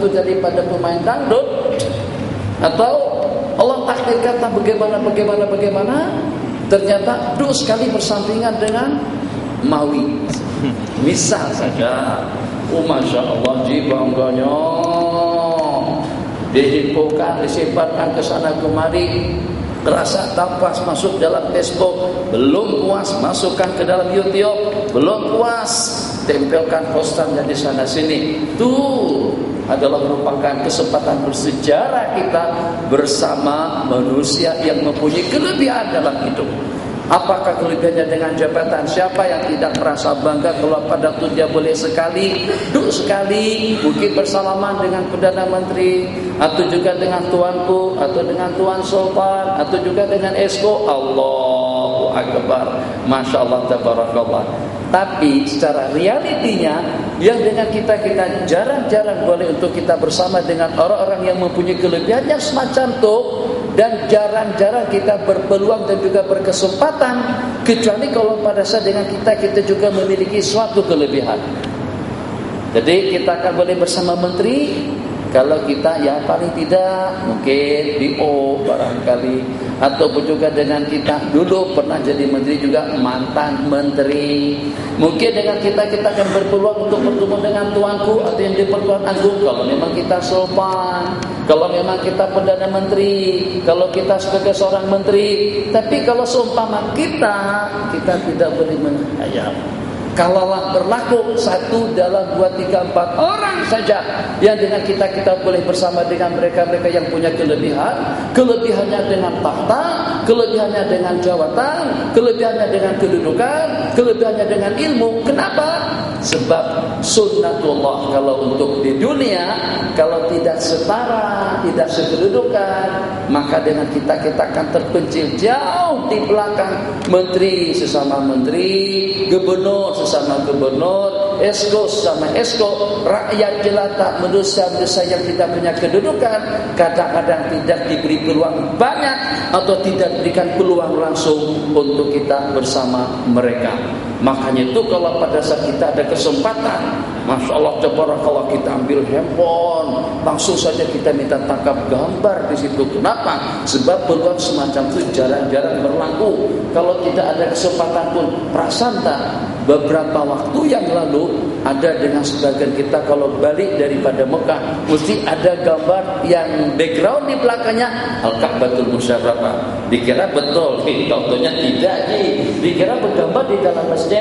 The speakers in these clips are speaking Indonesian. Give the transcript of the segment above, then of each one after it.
itu daripada pemain dangdut, atau Allah takdirkan bagaimana, ternyata duduk sekali bersampingan dengan mawi. Misal saja, Masya Allah, bangganya dihimpukan, disebarkan ke sana kemari, kerasa tampas masuk dalam Facebook, belum puas masukkan ke dalam YouTube, belum puas tempelkan posternya di sana sini. Itu adalah merupakan kesempatan bersejarah kita bersama manusia yang mempunyai kelebihan dalam hidup. Apakah kelebihannya dengan jabatan? Siapa yang tidak merasa bangga kalau pada waktu dia boleh sekali, duduk sekali, mungkin bersalaman dengan Perdana Menteri, atau juga dengan tuanku, atau dengan Tuan Sultan, atau juga dengan Esko. Allahu Akbar, Masya Allah, Tabarakallah. Tapi secara realitinya, yang dengan kita jarang-jarang boleh untuk kita bersama dengan orang-orang yang mempunyai kelebihan yang semacam itu. Dan jarang-jarang kita berpeluang dan juga berkesempatan, kecuali kalau pada saat dengan kita juga memiliki suatu kelebihan. Jadi kita akan boleh bersama menteri, kalau kita ya paling tidak mungkin DO barangkali, ataupun juga dengan kita dulu pernah jadi menteri juga mantan menteri. Mungkin dengan kita akan berpeluang untuk bertemu dengan tuanku atau yang di Pertuan Agung kalau memang kita sopan, kalau memang kita Perdana Menteri, kalau kita sebagai seorang menteri. Tapi kalau seumpama kita tidak boleh menghayal. Kalaulah berlaku 1 dalam 2, 3, 4 orang saja yang dengan kita boleh bersama dengan mereka-mereka yang punya kelebihannya dengan tahta, kelebihannya dengan jawatan, kelebihannya dengan kedudukan, kelebihannya dengan ilmu. Kenapa? Sebab sunnatullah kalau untuk di dunia, kalau tidak setara, tidak sekedudukan, maka dengan kita akan terpencil jauh di belakang menteri sesama menteri, gubernur sesama gubernur, esko sesama esko, rakyat jelata, manusia yang tidak punya kedudukan, kadang-kadang tidak diberi peluang banyak atau tidak diberikan peluang langsung untuk kita bersama mereka. Makanya itu kalau pada saat kita ada kesempatan, Masya Allah, tabarakallah, kita ambil handphone, langsung saja kita minta tangkap gambar di situ. Kenapa? Sebab peluang semacam itu jarang-jarang berlaku. Kalau tidak ada kesempatan pun, prasanta beberapa waktu yang lalu ada dengan sebagian kita kalau balik daripada Mekah, mesti ada gambar yang background di belakangnya Al-Ka'batul Musyarrafah. Dikira betul, contohnya tidak, dikira bergambar di dalam masjid.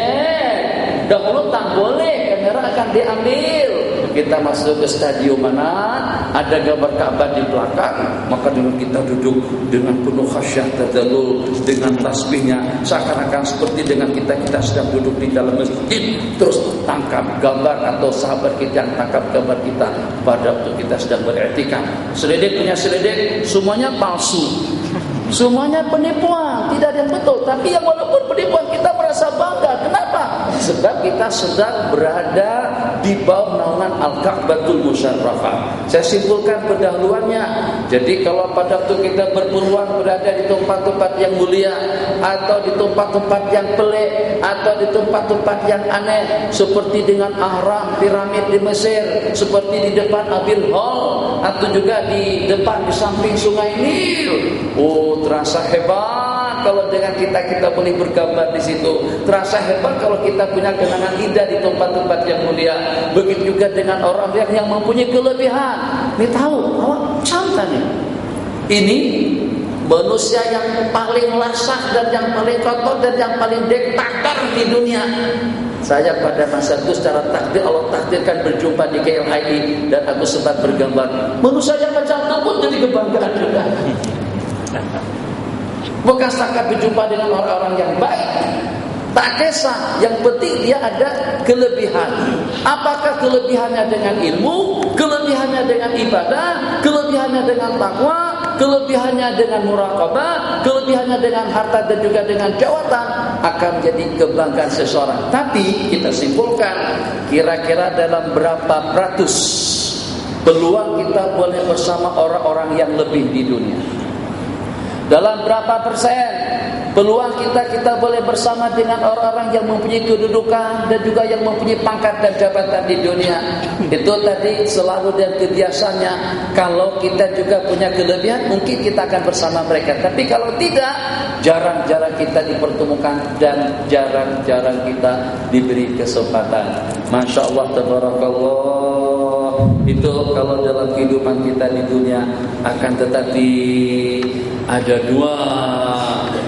Dahulu tak boleh, kamera akan diambil. Kita masuk ke stadion mana ada gambar Ka'bah di belakang, maka dengan kita duduk dengan penuh khasyah tadallul, dengan tasbihnya, seakan-akan seperti dengan kita sedang duduk di dalam masjid, terus tangkap gambar atau sahabat kita yang tangkap gambar kita pada waktu kita sedang beriktikaf. Seledek punya seledek, semuanya palsu, semuanya penipuan, tidak ada yang betul. Tapi yang walaupun penipuan kita merasa bangga. Kenapa? Sebab kita sedang berada di bawah naungan Al-Ka'batul Musyarrafah. Saya simpulkan pendahuluannya. Jadi kalau pada waktu kita berpeluang berada di tempat-tempat yang mulia, atau di tempat-tempat yang pelik, atau di tempat-tempat yang aneh, seperti dengan ahram piramid di Mesir, seperti di depan Abil Hall, atau juga di depan di samping Sungai Nil, terasa hebat kalau dengan kita boleh bergambar di situ. Terasa hebat kalau kita punya kenangan indah di tempat-tempat yang mulia. Begitu juga dengan orang yang mempunyai kelebihan. Ini tahu, awak contohnya. Ini manusia yang paling lasah dan yang paling kotor dan yang paling diktator di dunia. Saya pada masa itu secara takdir Allah takdirkan berjumpa di KLII dan aku sempat bergambar. Manusia yang macam itu pun jadi kebanggaan juga. Bukan setakat berjumpa dengan orang-orang yang baik, tak kisah, yang penting dia ada kelebihan. Apakah kelebihannya dengan ilmu, kelebihannya dengan ibadah, kelebihannya dengan takwa, kelebihannya dengan muraqabah, kelebihannya dengan harta dan juga dengan jawatan, akan jadi kebanggaan seseorang. Tapi kita simpulkan, kira-kira dalam berapa ratus peluang kita boleh bersama orang-orang yang lebih di dunia? Dalam berapa persen Peluang kita boleh bersama dengan orang-orang yang mempunyai kedudukan dan juga yang mempunyai pangkat dan jabatan di dunia. Itu tadi selalu dan kebiasaannya. Kalau kita juga punya kelebihan, mungkin kita akan bersama mereka. Tapi kalau tidak, jarang-jarang kita dipertemukan dan jarang-jarang kita diberi kesempatan. Masya Allah, tabarakallah. Itu kalau dalam kehidupan kita di dunia. Akan tetapi ada dua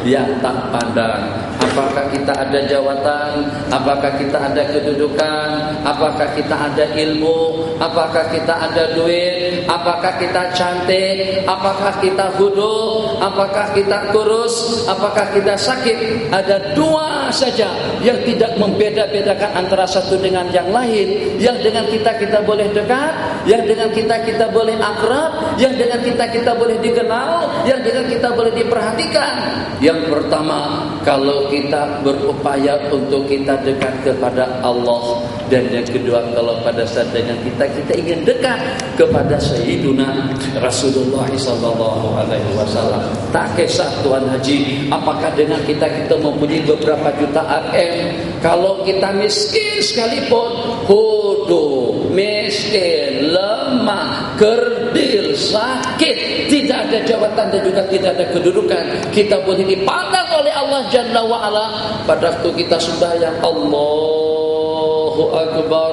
yang tak pandang. Apakah kita ada jawatan? Apakah kita ada kedudukan? Apakah kita ada ilmu? Apakah kita ada duit? Apakah kita cantik? Apakah kita hudu? Apakah kita kurus? Apakah kita sakit? Ada dua saja yang tidak membeda-bedakan antara satu dengan yang lain. Yang dengan kita boleh dekat, yang dengan kita boleh akrab, yang dengan kita boleh dikenal, yang dengan kita boleh diperhatikan. Yang pertama, kalau kita berupaya untuk kita dekat kepada Allah. Dan yang kedua, kalau pada saat dengan kita ingin dekat kepada Sayyiduna Rasulullah SAW. Tak kisah Tuan Haji, apakah dengan kita mempunyai beberapa juta RM. Kalau kita miskin sekalipun, bodoh, miskin, lemah, kerdil, sakit, tidak ada jabatan dan juga tidak ada kedudukan, kita boleh dipandang oleh Allah Jalla wa'ala. Pada waktu kita sembahyang Allahu Akbar,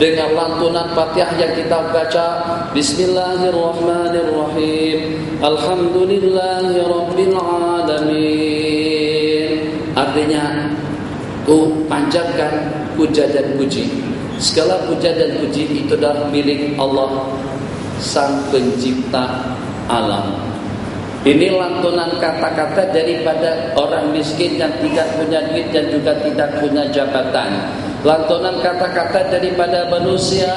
dengan lantunan Fatihah yang kita baca, Bismillahirrahmanirrahim, Alhamdulillahi Rabbil Alamin. Artinya, ku panjatkan puja dan puji. Segala puja dan puji itu adalah milik Allah, Sang Pencipta alam. Ini lantunan kata-kata daripada orang miskin yang tidak punya duit dan juga tidak punya jabatan. Lantunan kata-kata daripada manusia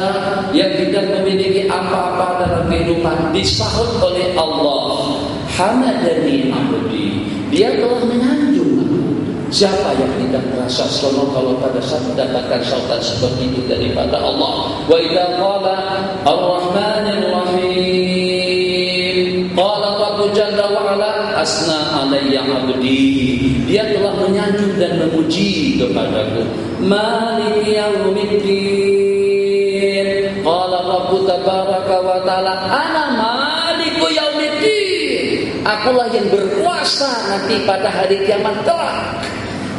yang tidak memiliki apa-apa dalam kehidupan, disahut oleh Allah. Hamadani abdi, dia telah menyanjung aku. Siapa yang tidak merasa senang kalau pada saat mendapatkan sautan seperti itu daripada Allah? Wa idza qala ar-rahmanir rahim, qala Rabbu jalla wa ala asna alayya abdi. Dia telah menyanjung dan memuji kepadaku. Maliki yaumiddin, qala Rabbu tabaraka wa ta'ala ana maliku yaumiddin. Akulah yang berkuasa nanti pada hari kiamat kelak.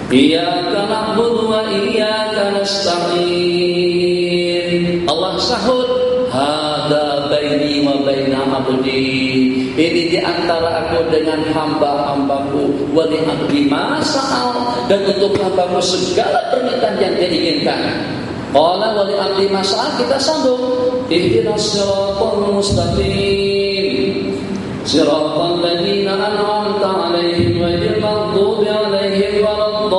Iyyaka na'budu wa iyyaka nasta'in. Allah sahut, hadza baini wa baina abdi. Ini di antara aku dengan hamba-hambaku. Wa li abdi ma sa'al, dan untuk hambaku segala permintaan yang dia inginkan. Qala wa li abdi ma sa'al, kita sambung. Ihdinas siratal mustaqim, siratal ladzina an'amta 'alaihim ghairil maghdubi 'alaihim waladdallin.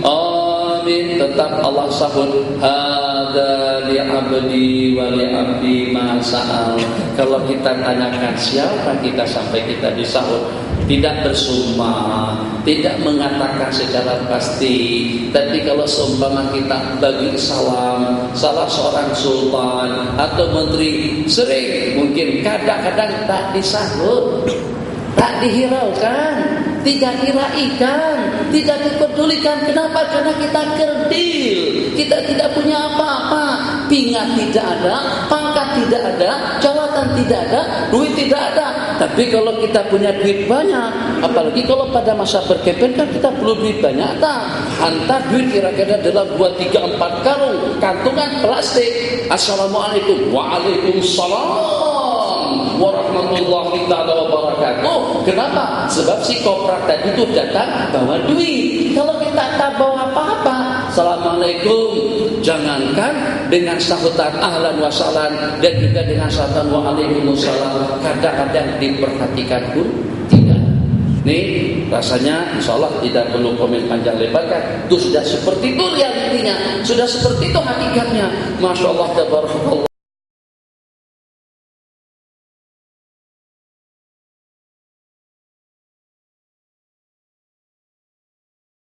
Amin. Tetap Allah sahut, hadza li 'abdi wa li 'abdi ma sa'al. Kalau kita tanyakan siapa kita sampai kita disahut, tidak bersumpah, tidak mengatakan secara pasti. Tapi kalau seumpama kita bagi salam salah seorang sultan atau menteri, sering mungkin kadang-kadang tak disahut, tak dihiraukan, tidak diraikan, tidak dipedulikan. Kenapa? Karena kita kerdil, kita tidak punya apa-apa. Pingat tidak ada, pangkat tidak ada, jawatan tidak ada, duit tidak ada. Tapi kalau kita punya duit banyak, apalagi kalau pada masa berkepeng kan kita perlu duit banyak, tak? Hantar duit kira-kira dalam 2, 3, 4 karung kantungan plastik. Assalamualaikum, waalaikumsalam warahmatullahi wabarakatuh. Kenapa? Sebab si koprak tadi itu datang bawa duit. Kalau kita tak bawa apa-apa, assalamualaikum, jangankan dengan sahutan ahlan wa sahlan dan juga dengan sahutan waalaikumsalam, kadang-kadang diperhatikan pun tidak. Nih rasanya insyaallah tidak perlu komen panjang lebar kan. Itu sudah seperti itu realitinya, sudah seperti itu hakikatnya. Masya Allah, tabarakallah.